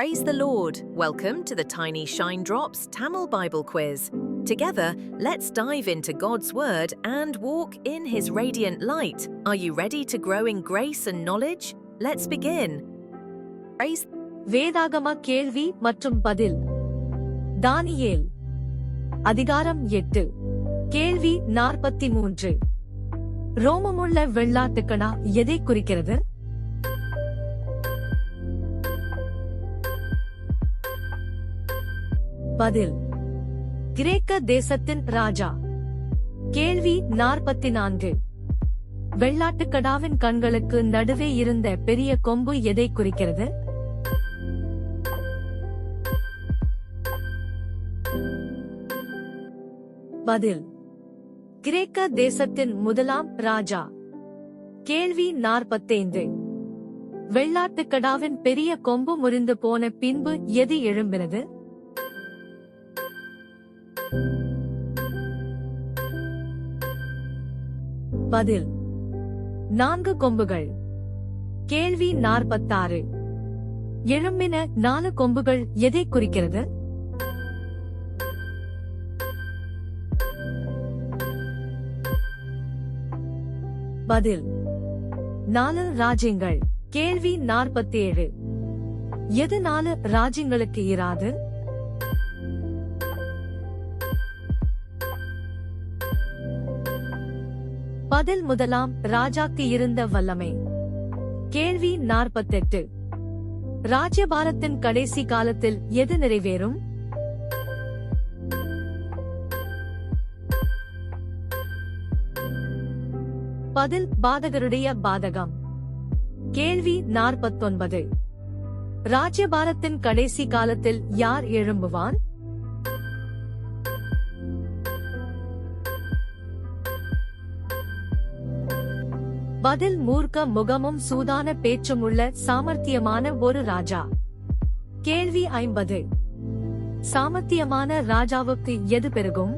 Praise the Lord! Welcome to the Tiny Shine Drops Tamil Bible Quiz. Together, let's dive into God's Word and walk in His radiant light. Are you ready to grow in grace and knowledge? Let's begin. Praise வேதாகம கேள்வி மற்றும் பதில். தானியேல் அதிகாரம் 8. கேள்வி 43. ரோமமுள்ள வெள்ளாட்டுக்கடா எதை குறிக்கிறது? பதில். கிரேக்க தேசத்தின் ராஜா. கேள்வி 44. வெள்ளாட்டுக்கடாவின் கண்களுக்கு நடுவே இருந்த பெரிய கொம்பு எதை குறிக்கிறது? பதில். கிரேக்க தேசத்தின் முதலாம் ராஜா. கேள்வி 45. வெள்ளாட்டுக்கடாவின் பெரிய கொம்பு முறிந்து போன பின்பு எது எழும்பினது? பதில். 4 கொம்புகள். கேள்வி 46. எழும்பின 4 கொம்புகள் எதை குறிக்கிறது? பதில். 4 ராஜ்யங்கள். கேள்வி 47. எது 4 ராஜ்யங்களுக்கு இராது? பதில். முதலாம் ராஜாக்கு இருந்த வல்லமை. கேள்வி 48. ராஜ்யபாரத்தின் கடைசி காலத்தில் எது நிறைவேறும்? பதில். பாதகருடைய பாதகம். கேள்வி 49. ராஜ்யபாரத்தின் கடைசி காலத்தில் யார் எழும்புவான்? பதில். மூர்க்க முகமும் சூதான பேச்சும் உள்ள சாமர்த்தியமான ஒரு ராஜா. கேள்வி 50. சாமர்த்தியமான ராஜாவுக்கு எது பெருகும்?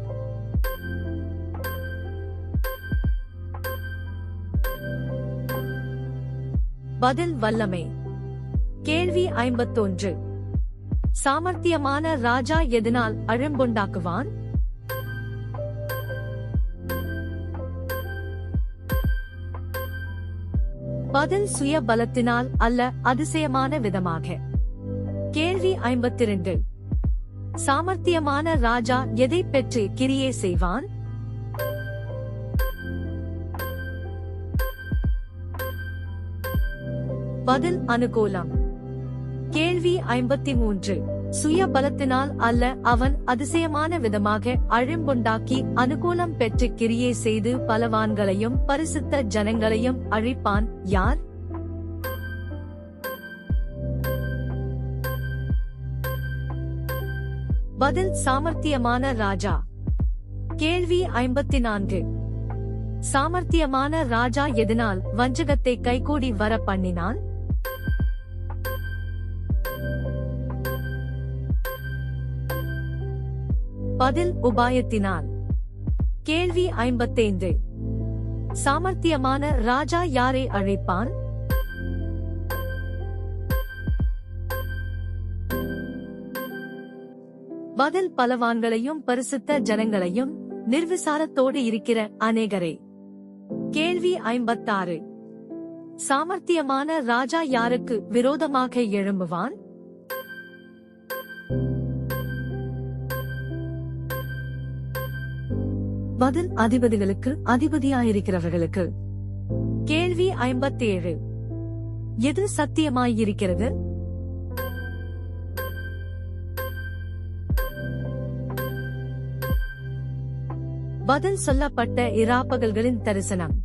பதில். வல்லமை. கேள்வி 51. சாமர்த்தியமான ராஜா எதனால் அழும்புண்டாக்குவான்? பதில். சுய பலத்தினால் அல்ல, அதிசயமான விதமாக. கேள்வி 52. சாமர்த்தியமான ராஜா எதை பெற்று கிரியை செய்வான்? பதில். அனுகூலம். கேள்வி 53. சுய பலத்தினால் அல்ல, அவன் அதிசயமான விதமாக அழும்புண்டாக்கி அனுகூலம் பெற்று கிரியை செய்து பலவான்களையும் பரிசுத்த ஜனங்களையும் அழிப்பான். யார்? பதில். சாமர்த்தியமான ராஜா. கேள்வி 54. சாமர்த்தியமான ராஜா எதனால் வஞ்சகத்தை கைகூடி வர பண்ணினான்? பதில். உபாயத்தினால். கேள்வி 55. சாமர்த்தியமான ராஜா யாரை அழைப்பான்? பதில். பலவான்களையும் பரிசுத்த ஜனங்களையும் நிர்விசாரத்தோடு இருக்கிற அநேகரை. கேள்வி 56. சாமர்த்தியமான ராஜா யாருக்கு விரோதமாக எழும்புவான்? பதில். அதிபதிகளுக்கு அதிபதியாயிருக்கிறவர்களுக்கு. கேள்வி 57. எது சத்தியமாயிருக்கிறது? பதில். சொல்லப்பட்ட இராப்பகல்களின் தரிசனம்.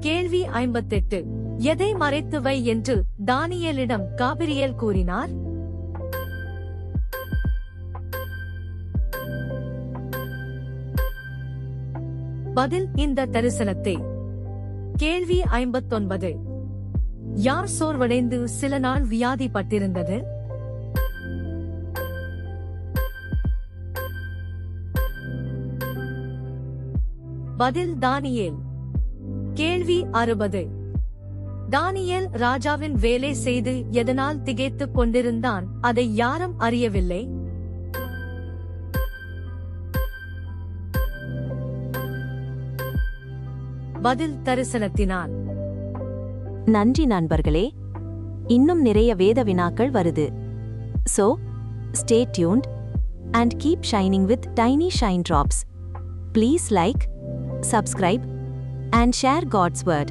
கேள்வி 58. எதை மறைத்து வை என்று தானியேலிடம் காபிரியேல் கூறினார்? பதில். இந்த தரிசனத்தை. கேள்வி 59. யார் சோர்வடைந்து சில நாள் வியாதிப்பட்டிருந்தது? பதில். தானியேல். கேள்வி 60. தானியேல் ராஜாவின் வேலை செய்து எதனால் திகைத்துக் கொண்டிருந்தான், அதை யாரும் அறியவில்லை. பதில் தரிசனத்தினால். நன்றி நண்பர்களே, இன்னும் நிறைய வேத வினாக்கள் வருது. So, stay tuned and keep shining with Tiny Shine Drops. Please like, subscribe and share God's word.